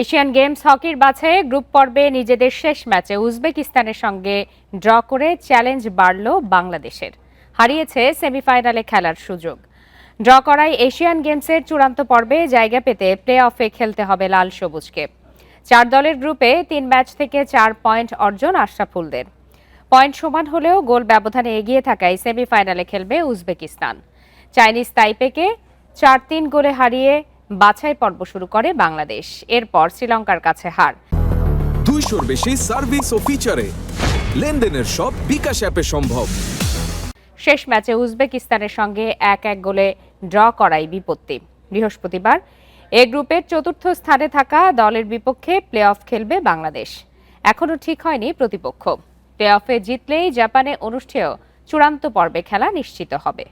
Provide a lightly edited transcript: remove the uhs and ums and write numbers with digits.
Asian games হকির বাছাইয়ে group পর্বে নিজেদের শেষ ম্যাচে উজবেকিস্তানের সঙ্গে ড্র করে চ্যালেঞ্জ বাড়ল বাংলাদেশের। হারিয়েছে সেমিফাইনালে খেলার সুযোগ। ড্র করায় এশিয়ান গেমসের চূড়ান্ত পর্বে জায়গা পেতে প্লে অফে খেলতে হবে লাল সবুজকে। 4 দলের গ্রুপে 3 ম্যাচ থেকে 4 পয়েন্ট অর্জন আশরাফুলদের। পয়েন্ট সমান হলেও গোল ব্যবধানে এগিয়ে থাকায় সেমিফাইনালে খেলবে উজবেকিস্তান। চাইনিজ তাইপেকে 4-3 গোলে হারিয়ে বাছাই পর্ব শুরু করে বাংলাদেশ। এরপর শ্রীলঙ্কার কাছে হার। 200-র বেশি সার্ভিস ও ফিচারে লেনদেনের সব বিকাশ অ্যাপে সম্ভব। শেষ ম্যাচে উজবেকিস্তানের সঙ্গে 1-1 গোলে ড্র করাই বিপত্তি। বৃহস্পতিবার এ গ্রুপের চতুর্থ স্থানে থাকা দলের বিপক্ষে প্লে অফ খেলবে বাংলাদেশ। এখনও ঠিক হয়নি প্রতিপক্ষ। প্লে অফে জিতলেই জাপানে অনুষ্ঠেয় চূড়ান্ত পর্বে খেলা নিশ্চিত হবে।